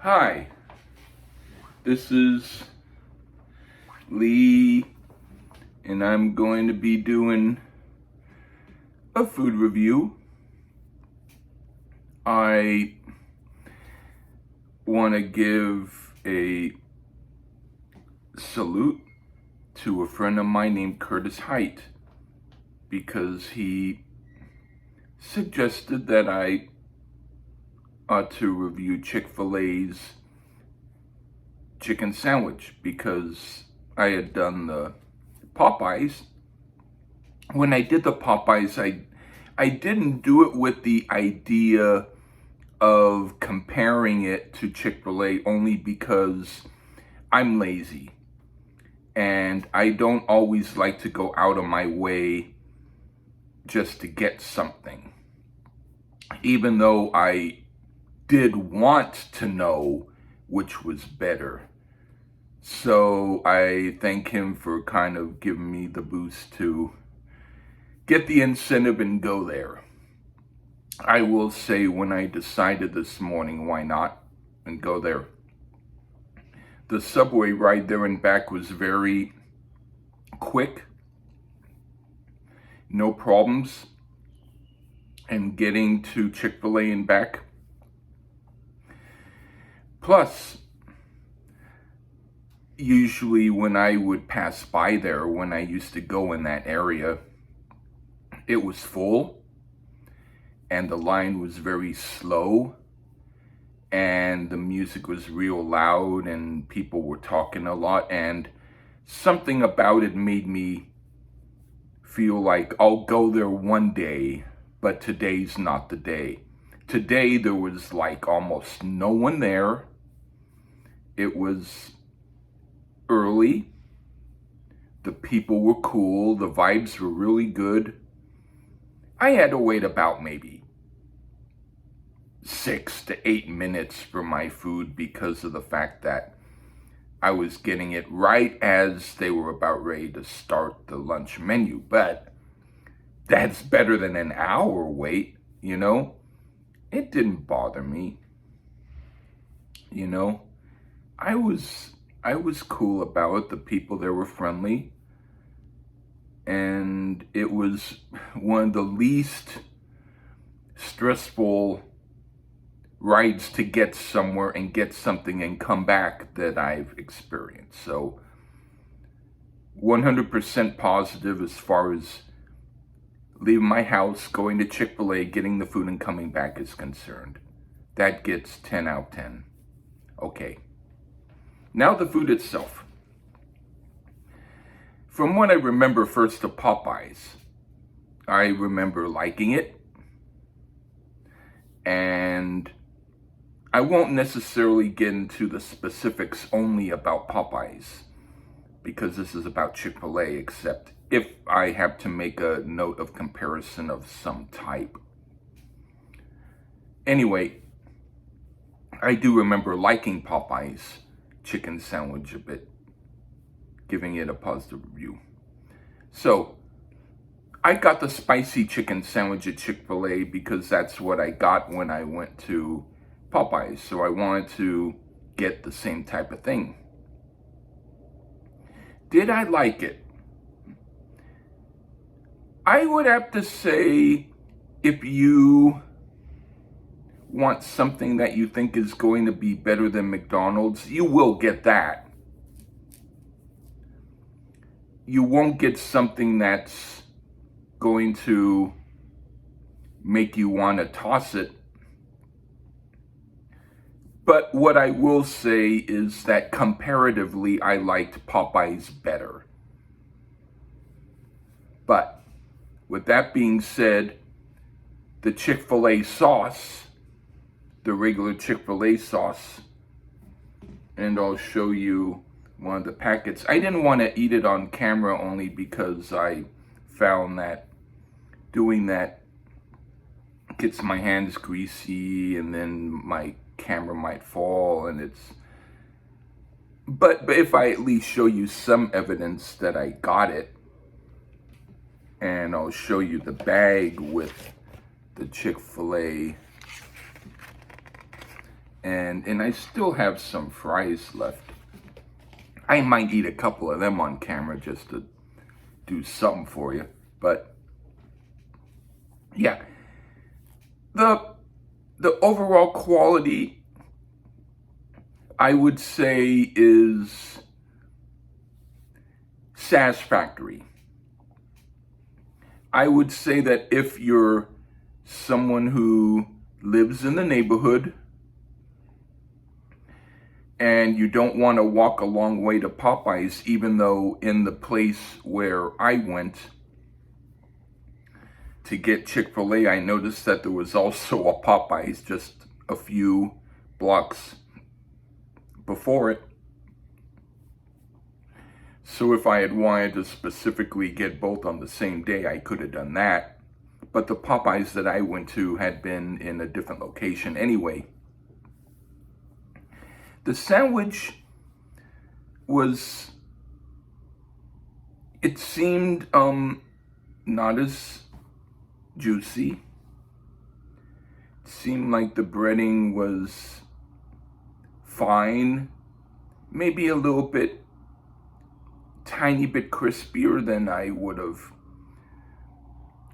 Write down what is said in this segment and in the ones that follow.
Hi, this is Lee, and I'm going to be doing a food review. I want to give a salute to a friend of mine named Curtis Height because he suggested that I ought to review Chick-fil-A's chicken sandwich because I had done the Popeyes. When I did the Popeyes, I didn't do it with the idea of comparing it to Chick-fil-A only because I'm lazy and I don't always like to go out of my way just to get something. Even though I did want to know which was better. So I thank him for kind of giving me the boost to get the incentive and go there. I will say when I decided this morning why not and go there, the subway ride there and back was very quick, no problems, and getting to Chick-fil-A and back. Plus, usually when I would pass by there, when I used to go in that area, it was full and the line was very slow and the music was real loud and people were talking a lot, and something about it made me feel like I'll go there one day, but today's not the day. Today there was like almost no one there. It was early. The people were cool. The vibes were really good. I had to wait about maybe 6 to 8 minutes for my food because of the fact that I was getting it right as they were about ready to start the lunch menu. But that's better than an hour wait, you know? It didn't bother me. You know, I was cool about it. The people there were friendly. And it was one of the least stressful rides to get somewhere and get something and come back that I've experienced. So 100% positive as far as leaving my house, going to Chick-fil-A, getting the food and coming back is concerned. That gets 10 out of 10. Okay. Now the food itself. From what I remember first of Popeyes, I remember liking it. And I won't necessarily get into the specifics only about Popeyes, because this is about Chick-fil-A, except if I have to make a note of comparison of some type. Anyway, I do remember liking Popeye's chicken sandwich a bit, giving it a positive review. So, I got the spicy chicken sandwich at Chick-fil-A because that's what I got when I went to Popeyes. So I wanted to get the same type of thing. Did I like it? I would have to say, if you want something that you think is going to be better than McDonald's, you will get that. You won't get something that's going to make you want to toss it. But what I will say is that comparatively, I liked Popeyes better. But with that being said, the Chick-fil-A sauce, the regular Chick-fil-A sauce, and I'll show you one of the packets. I didn't want to eat it on camera only because I found that doing that gets my hands greasy and then my camera might fall, and but if I at least show you some evidence that I got it, and I'll show you the bag with the Chick-fil-A and I still have some fries left. I might eat a couple of them on camera just to do something for you. But yeah, the overall quality, I would say, is satisfactory. I would say that if you're someone who lives in the neighborhood and you don't want to walk a long way to Popeyes, even though in the place where I went to get Chick-Fil-A, I noticed that there was also a Popeyes just a few blocks before it. So if I had wanted to specifically get both on the same day, I could have done that. But the Popeyes that I went to had been in a different location anyway. The sandwich was, it seemed not as juicy. It seemed like the breading was fine, maybe a little bit, tiny bit crispier than I would have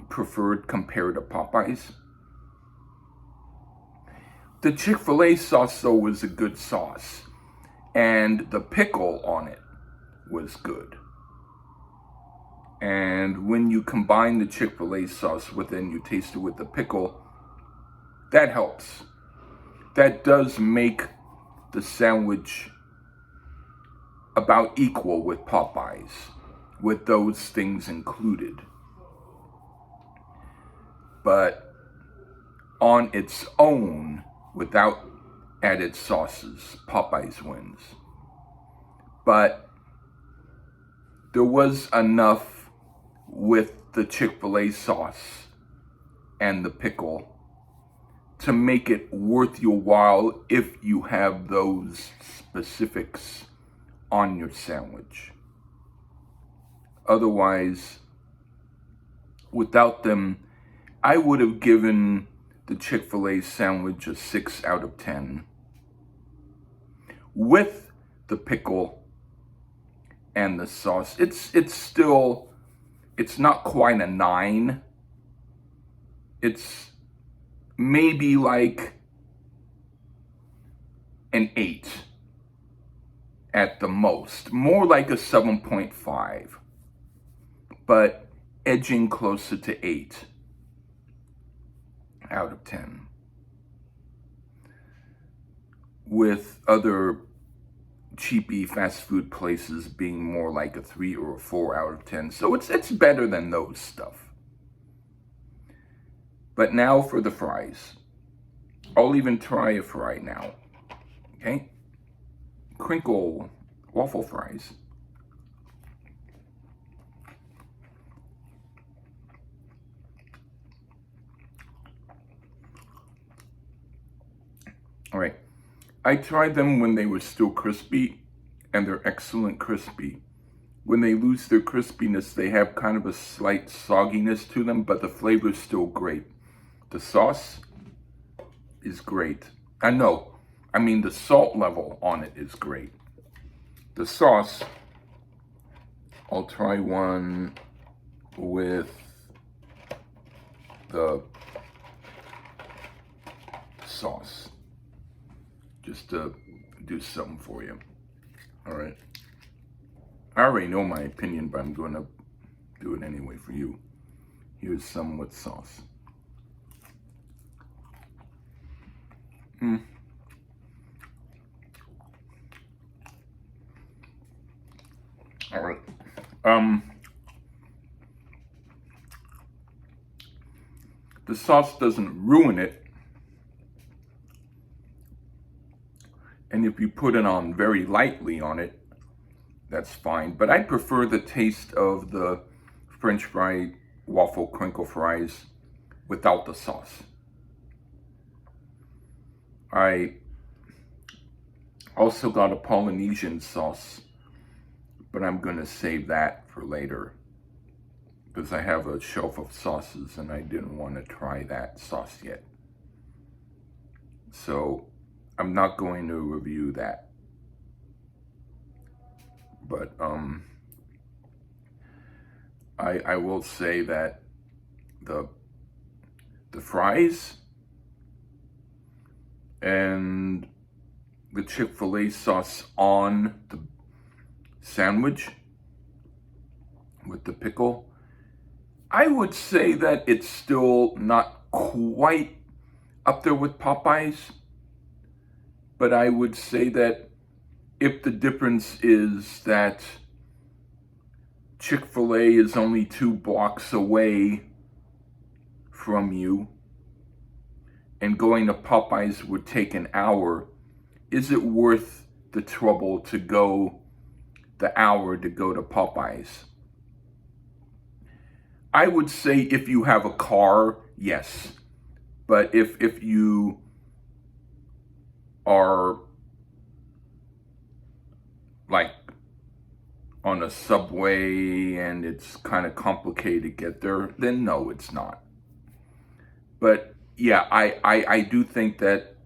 preferred compared to Popeyes. The Chick-fil-A sauce, though, was a good sauce, and the pickle on it was good. And when you combine the Chick-fil-A sauce with it and you taste it with the pickle, that helps. That does make the sandwich about equal with Popeyes, with those things included. But on its own, without added sauces, Popeyes wins. But there was enough with the Chick-fil-A sauce and the pickle to make it worth your while if you have those specifics on your sandwich. Otherwise, without them, I would have given the Chick-fil-A sandwich a 6 out of 10. With the pickle and the sauce, it's still, it's not quite a 9. It's maybe like an 8 at the most. More like a 7.5, but edging closer to 8 out of 10. With other cheapy fast food places being more like a 3 or a 4 out of 10. So it's better than those stuff. But now for the fries. I'll even try a fry now. Okay? Crinkle waffle fries. All right. I tried them when they were still crispy, and they're excellent crispy. When they lose their crispiness, they have kind of a slight sogginess to them, but the flavor is still great. The sauce is great. I mean the salt level on it is great. The sauce, I'll try one with the sauce, just to do something for you. All right. I already know my opinion, but I'm going to do it anyway for you. Here's some with sauce. All right. The sauce doesn't ruin it. And if you put it on very lightly on it, that's fine. But I prefer the taste of the French fry waffle crinkle fries without the sauce. I also got a Polynesian sauce, but I'm going to save that for later because I have a shelf of sauces and I didn't want to try that sauce yet. So I'm not going to review that. But I will say that the fries and the Chick-fil-A sauce on the sandwich with the pickle, I would say that it's still not quite up there with Popeyes, but I would say that if the difference is that Chick-fil-A is only 2 blocks away from you and going to Popeyes would take an hour, is it worth the trouble to go the hour to go to Popeyes? I would say if you have a car, yes. But if you are like on a subway and it's kind of complicated to get there, then no, it's not. But yeah, I do think that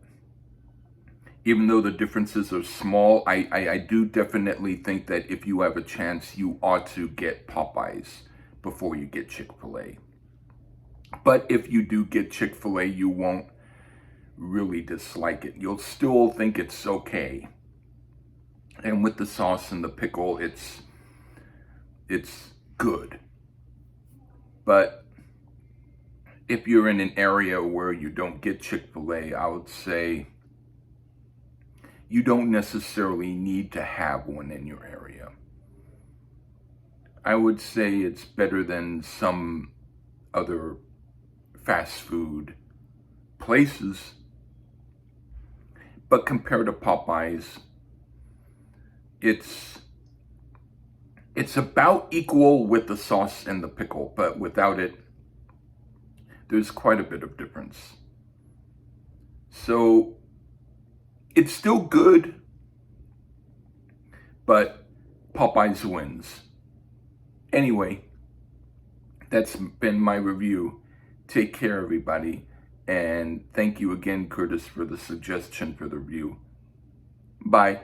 even though the differences are small, I do definitely think that if you have a chance, you ought to get Popeyes before you get Chick-fil-A. But if you do get Chick-fil-A, you won't really dislike it. You'll still think it's okay. And with the sauce and the pickle, it's good. But if you're in an area where you don't get Chick-fil-A, I would say you don't necessarily need to have one in your area. I would say it's better than some other fast food places. But compared to Popeyes, it's about equal with the sauce and the pickle, but without it, there's quite a bit of difference. So it's still good, but Popeyes wins. Anyway, that's been my review. Take care, everybody. And thank you again, Curtis, for the suggestion for the review. Bye.